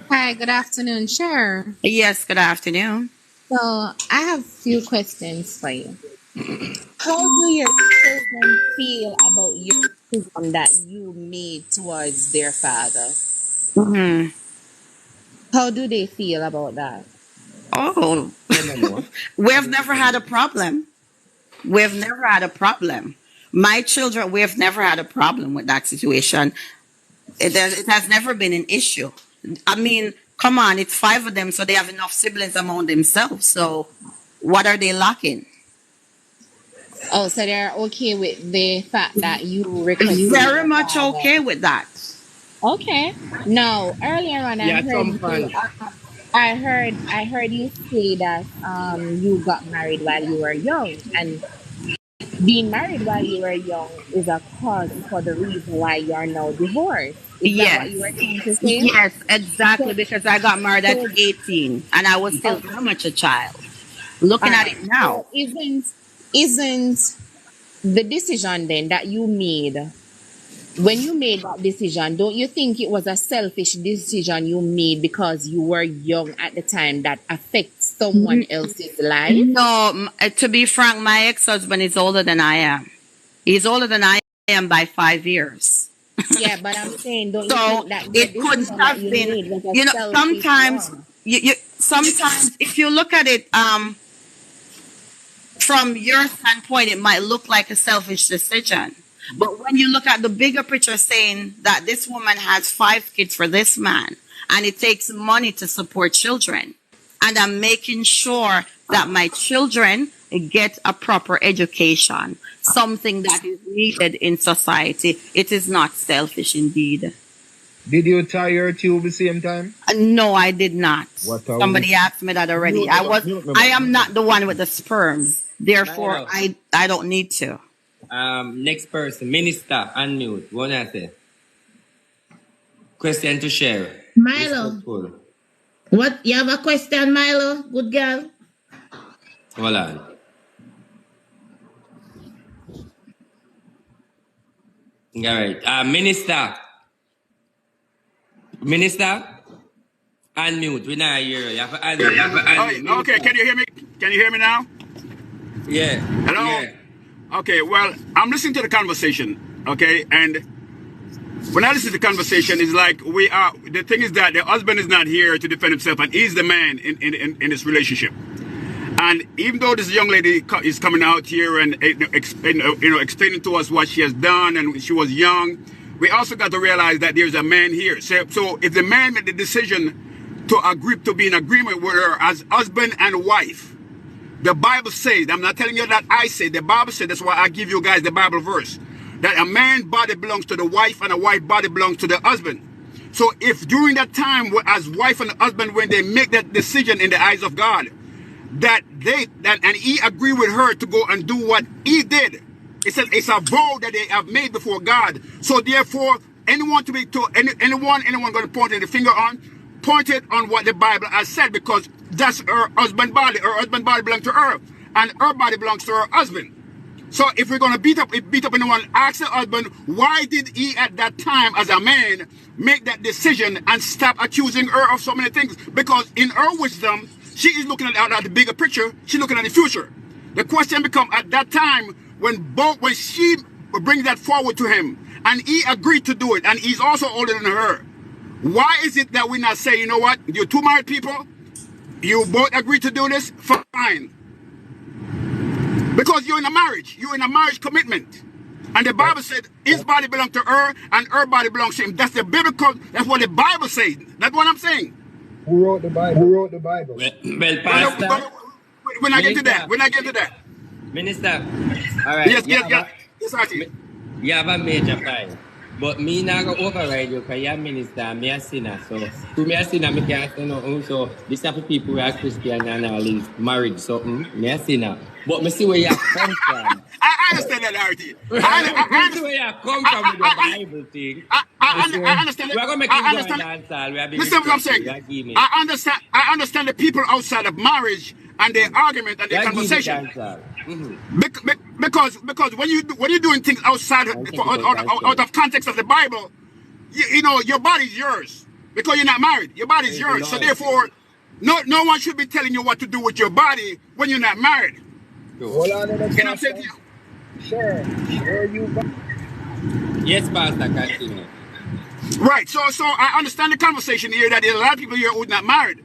Hi, good afternoon, Cher. Yes, good afternoon. So I have a few questions for you. How do your children feel about your decision that you made towards their father? Mhm. How do they feel about that? Oh, Let me know. we've never had a problem. We've never had a problem. My children, we've never had a problem with that situation. It has never been an issue. I mean, come on, it's 5 of them, so they have enough siblings among themselves. So, what are they lacking? Oh, so they're okay with the fact that you requested Very your much father. okay with that. Okay. Now, earlier on, I Yeah, heard some you. fun. I heard you say that you got married while you were young, and being married while you were young is a cause for the reason why you are now divorced. Is that what Yes. you were trying to say? Yes, exactly. So, Because I got married at so 18 and I was still okay, very much a child. all Looking at right. it now. So, isn't the decision then that you made when you made that decision? Don't you think it was a selfish decision you made because you were young at the time that affects someone else's life? No, to be frank, my ex-husband is older than I am. He's older than I am by 5 years. Yeah, but I'm saying, don't you So think that your it couldn't decision that have you been, made was a you know, selfish sometimes one? sometimes if you look at it from your standpoint, it might look like a selfish decision. But when you look at the bigger picture, saying that this woman has 5 kids for this man, and it takes money to support children, and I'm making sure that my children get a proper education, something that is needed in society, it is not selfish indeed. Did you tie your tube the same time? No, I did not. What a Somebody asked me that already. I am not the one with the sperm. Therefore, Milo. I don't need to. Next person, Minister, unmute. One answer. Question to share. Milo, Respectful. what you have a question, Milo? Good girl. Hold on. All right. Minister. Minister, unmute. We not hear you. You have to unmute. Oh, okay, can you hear me? Can you hear me now? Yeah. Hello? Yeah. Okay, well, I'm listening to the conversation, okay? And when I listen to the conversation, it's like the thing is that the husband is not here to defend himself, and he's the man in this relationship. And even though this young lady is coming out here and explaining to us what she has done and she was young, we also got to realize that there's a man here. So if the man made the decision to agree to be in agreement with her as husband and wife, the Bible says, I'm not telling you that I say, the Bible says, that's why I give you guys the Bible verse, that a man's body belongs to the wife and a wife's body belongs to the husband. So if during that time as wife and husband, when they make that decision in the eyes of God, and he agreed with her to go and do what he did, it says it's a vow that they have made before God. So therefore, anyone going to point the finger on, point it on what the Bible has said, because that's her husband body. Her husband body belongs to her, and her body belongs to her husband. So if we're going to beat up anyone, ask the husband, why did he at that time as a man make that decision and stop accusing her of so many things? Because in her wisdom, she is looking at the bigger picture. She's looking at the future. The question becomes, at that time, when she brings that forward to him, and he agreed to do it, and he's also older than her, why is it that we not say, you know what, you two married people, you both agree to do this, fine. Because you're in a marriage commitment. And the Bible said his body belongs to her and her body belongs to him. That's what the Bible says. That's what I'm saying. Who wrote the Bible? Well, Pastor. When I get to that. Minister. All right. Yes, Archie. You have a major point. But me not go override you because you're a minister, me a sinner. So to me a sinner, me can't say nothing. So this type of people who are Christian and all is married something, me a sinner. But me see where you come from. I understand that, Archie. I see where you come from with the Bible thing. I understand. We're going to make him go and dance. Listen what I'm saying. I understand the people outside of marriage and their argument and their conversation. Because when you're doing things outside out of context of the Bible, you know your body's yours because you're not married. Your body's yours. So therefore, No one should be telling you what to do with your body when you're not married. Hold on a minute, You know what I'm Pastor. saying? Sure. Where you Yes, Pastor, continue. Right. So I understand the conversation here that there's a lot of people here who are not married.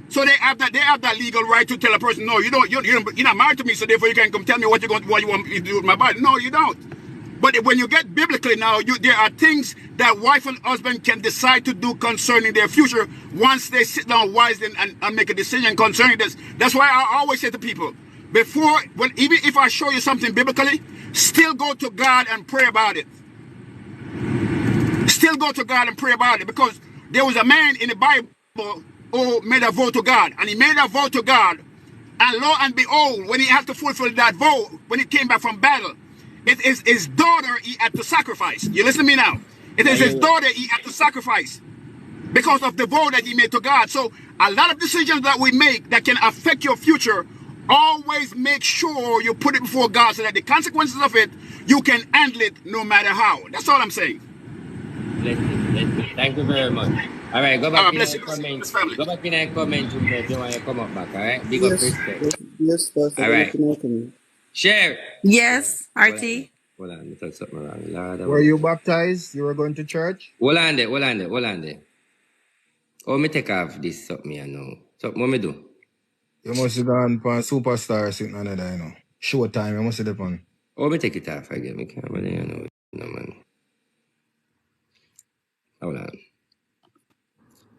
So they have that legal right to tell a person, no, you're not married to me, so therefore you can't come tell me what you want me to do with my body. No, you don't. But when you get biblically now, there are things that wife and husband can decide to do concerning their future once they sit down wisely and make a decision concerning this. That's why I always say to people, even if I show you something biblically, still go to God and pray about it. Still go to God and pray about it, because there was a man in the Bible who made a vow to God, and he made a vow to God, and lo and behold, when he had to fulfill that vow, when he came back from battle, it is his daughter he had to sacrifice. You listen to me now? It is his daughter he had to sacrifice because of the vow that he made to God. So a lot of decisions that we make that can affect your future, always make sure you put it before God so that the consequences of it, you can handle it no matter how. That's all I'm saying. Bless you. Thank you very much. All right, go back in Bless and you, comment. family. Go back in and comment if you want to come up back, all right? Big up respect. Yes, Pastor. All right. Share. Yes, Hold RT. on, I thought something wrong. Lord, were you baptized? You were going to church? Hold on there. Oh, me take off this something here now. Something what me do? You must have gone for Superstar sitting on there, you know. Showtime, you must have done. Oh, me take it off again. Me can't believe you know. No, man. Hold on.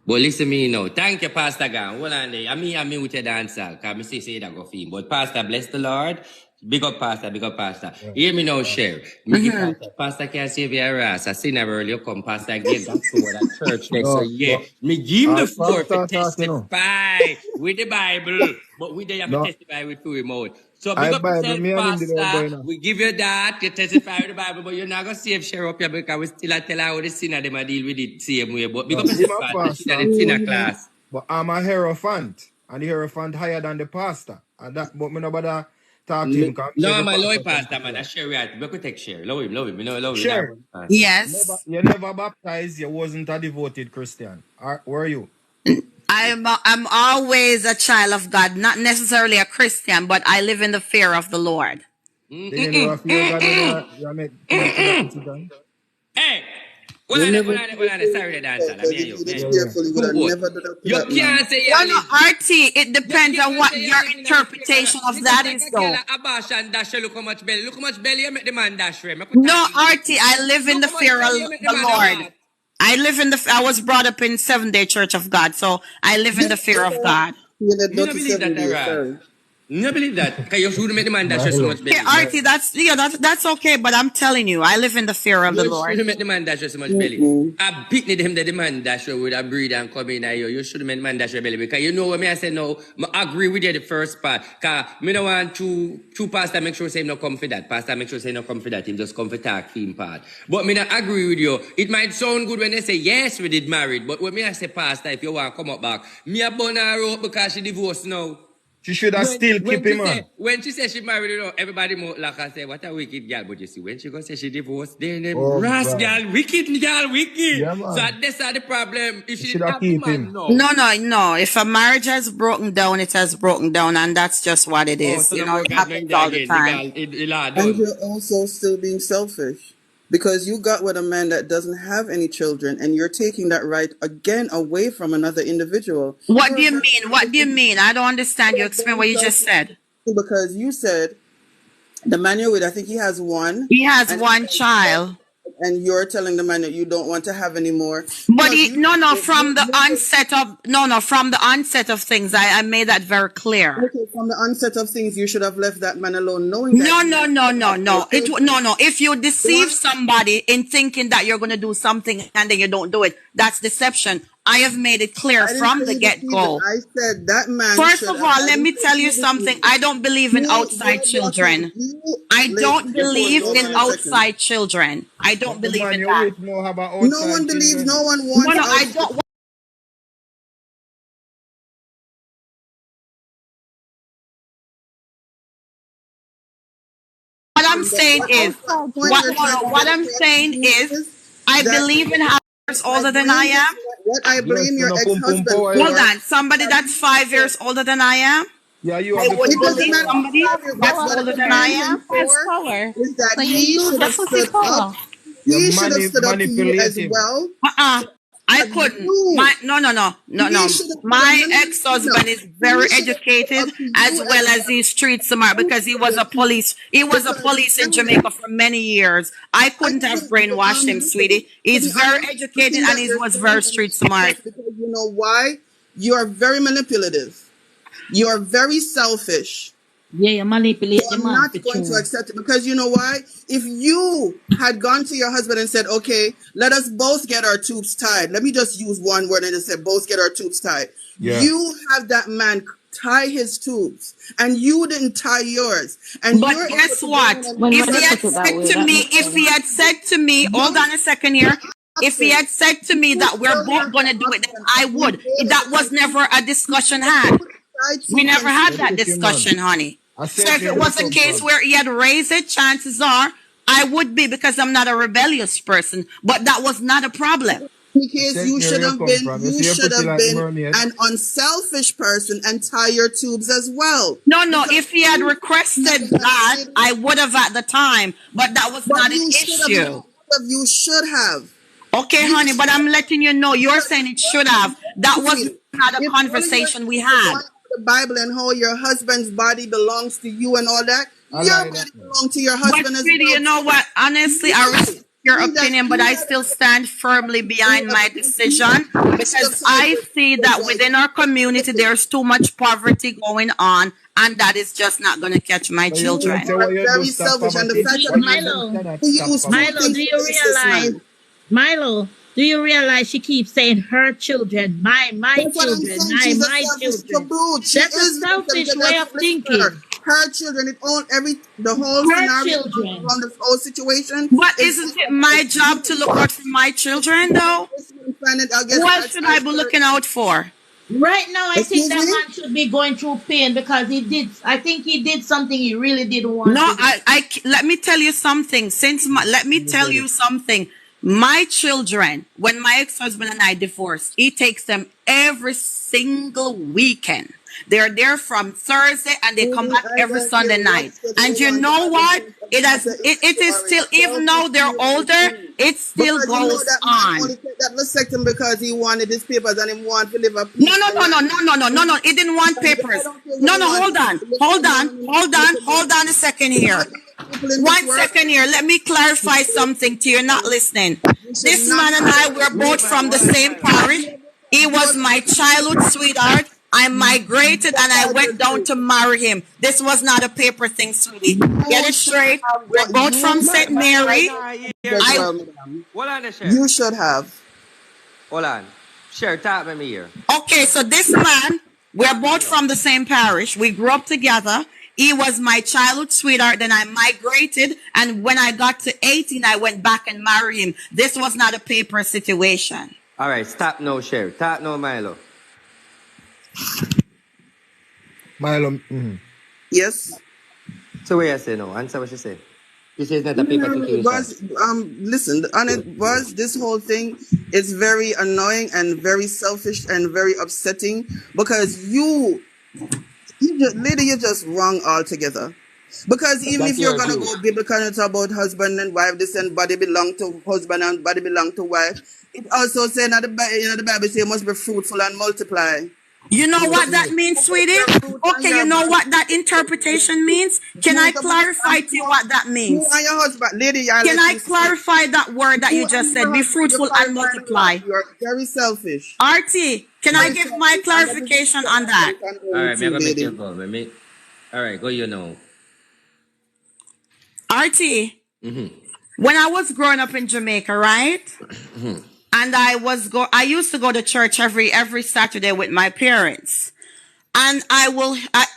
But listen me now. Thank you, Pastor Gan. Hold on there. I'm with your dancer. Because I say that go feel. But Pastor, bless the Lord. Big up, Pastor. Yeah. Hear me now, share. Me give Pastor can't save your ass. I seen her earlier come. Pastor gave that sword at church there. So yeah. Me give him the floor to testify with the Bible. But we there have to testify with full mouth. So big up yourself, Pastor. We give you that. You testify with the Bible, but you're not going to save share up here because we still tell her how the sinner them deal with it same way. But big up yourself, Pastor. She's in the sinner class. But I'm a hierophant. And the hierophant higher than the pastor. And that, but me no bother talk to him. No, I'm a low pastor, man. I share right. We could take share. Love him. You know, love him. Share. Yes. You never baptized. You wasn't a devoted Christian. Were you? I'm always a child of God, not necessarily a Christian, but I live in the fear of the Lord. Then you never fear God when you make that decision? Hey! Sorry, the dancer. You can't say no, RT, it depends on what your interpretation of that is, though. Look how much belly you make the man dash. No, RT, I live in the fear of the Lord. I was brought up in Seventh-day Church of God, so I live in the fear of God. You don't believe that, you believe that? Because you should make the man dash so much belly. RT, that's okay, but I'm telling you, I live in the fear of the Lord. You should make the man dash so much belly. I picnic him that the man dash with a breed and come in here. You should make the man dash belly. Because you know what I say no, I agree with you the first part. Because I don't want two pastor make sure say him no come for that. Pastor make sure say him no come for that. Him just come for talk him part. But I don't agree with you. It might sound good when they say yes we did married. But when I say pastor, if you want to come up back, me a burn her out because she divorced now. She should have still keep him on. When she said she married, you know, everybody more like I say, what a wicked girl. But you see, when she go say she divorced, then brass girl, wicked. Yeah, so that's the problem. If she didn't have the man, no. If a marriage has broken down, it has broken down, and that's just what it is. So you know, it happens all the time. And you're also still being selfish. Because you got with a man that doesn't have any children, and you're taking that right again away from another individual. What do you mean? What do you mean? I don't understand. You explain what you just said. Because you said the man you're with, I think he has one. He has one child. And you're telling the man that you don't want to have any more. But from the onset of things, I made that very clear. Okay, from the onset of things, you should have left that man alone, knowing that. No. If you deceive somebody in thinking that you're going to do something and then you don't do it, that's deception. I have made it clear from the get-go. I said that man. First of all, let me tell you something. I don't believe in outside children. I don't believe in outside children. I don't believe in that. No one believes. No one wants. No, I don't. What I'm saying is, I believe in having older than I am. What I blame your ex-husband for. Hold on. Somebody that's 5 years older than I am? Yeah, you I have would It doesn't believe matter somebody that's what older I than I blame him am. That's for power. is that So you he use should the have pussy stood up. power. He should have stood up to you as manipulating. well. I But couldn't. you, No. he should have stood up. My No. ex-husband is very He should have stood educated up to as you well as as he's street smart well. because he was a police. He was a police in Jamaica for many years. I couldn't have To be brainwashed him, honest, sweetie. He's very the educated thing and that he you're was saying very is street smart. because you know why? You are very manipulative. You are very selfish. Yeah, you manipulate the I'm man not for going to true. accept it because you know why? If you had gone to your husband and said, okay, let us both get our tubes tied. Let me just use one word and just say both get our tubes tied. Yeah. You have that man tie his tubes and you didn't tie yours. And But you're guess able to what? go in When If you he had put it that said way, to that me, makes if sense. he had said to me, hold on a second here. If he had said to me that we're both going to do it, then I would. That was never a discussion had. We never had that discussion, honey. So if it was a case where he had raised it, chances are I would be because I'm not a rebellious person. But that was not a problem. Because you should have been an unselfish person and tie your tubes as well. No. If he had requested that, I would have at the time. But that was not an issue. You should have. Okay, honey, but I'm letting you know. You're saying it should have. That was not a conversation we had. The Bible and how your husband's body belongs to you and all that. Your body belongs to your husband but as really, well. you know what? Honestly, I respect your opinion, but I still stand firmly behind my decision because I see that within our community there's too much poverty going on, and that is just not going to catch my children. Very selfish, and the fact of Milo, do you realize? Milo, do you realize she keeps saying her children, my children, my children? That's a selfish way of thinking. Her children, the whole scenario from the whole situation. But isn't it my job to look out for my children, though? Who else should I be looking out for? Right now, I think that man should be going through pain because I think he did something he really didn't want to do. Let me tell you something. Let me tell you something. My children, when my ex-husband and I divorced, he takes them every single weekend. They're there from Thursday and they come back every Sunday night. And you know what? It is still, even though they're older, it still goes on. Only take that vasectomy because he wanted his papers and he wanted to live a No. He didn't want papers. No, hold on a second here. 1 second here. Let me clarify something to you. You're not listening. This man and I were both from the same parish. He was my childhood sweetheart. I migrated and I went down to marry him. This was not a paper thing, sweetie. Get it straight. We're both from St. Mary. You should have. Hold on. Sure, talk with me here. Okay, so this man, we're both from the same parish. We grew up together. He was my childhood sweetheart. Then I migrated. And when I got to 18, I went back and married him. This was not a paper situation. All right, stop now, Sher. Talk now, Milo. Yes. So what you say now? Answer what you say. You say it's not a paper situation. Listen, and it was this whole thing is very annoying and very selfish and very upsetting because you're just wrong altogether. Because even if you're gonna go biblical and talk about husband and wife, this and body belong to husband and body belong to wife, it also says that the Bible says must be fruitful and multiply. You know what that means, sweetie? Okay, you know what that interpretation means? Can I clarify to you what that means? You and your husband, lady, can I clarify that word that you just said? Be fruitful and multiply. You are very selfish. RT, can I give my clarification on that? All right, I'm going to make you go. All right, go you know. RT, when I was growing up in Jamaica, right? And I used to go to church every Saturday with my parents. And I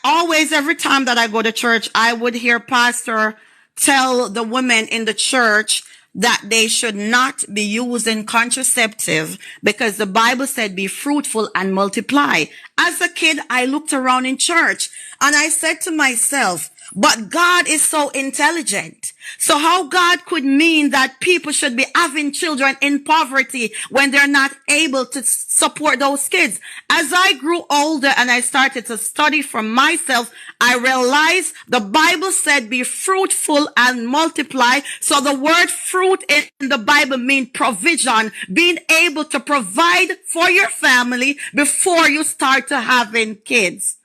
always, every time that I go to church, I would hear pastor tell the women in the church that they should not be using contraceptive because the Bible said be fruitful and multiply. As a kid, I looked around in church and I said to myself, But God is so intelligent. So how God could mean that people should be having children in poverty when they're not able to support those kids? As I grew older and I started to study for myself, I realized the Bible said be fruitful and multiply. So the word fruit in the Bible means provision, being able to provide for your family before you start to having kids.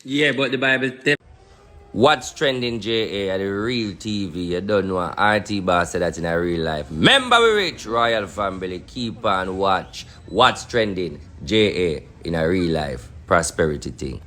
Yeah, but the Bible tell what's trending JA at the real TV. You don't know RT Boss said that in a real life. Remember we rich royal family. Keep on watch what's trending JA in a real life prosperity thing.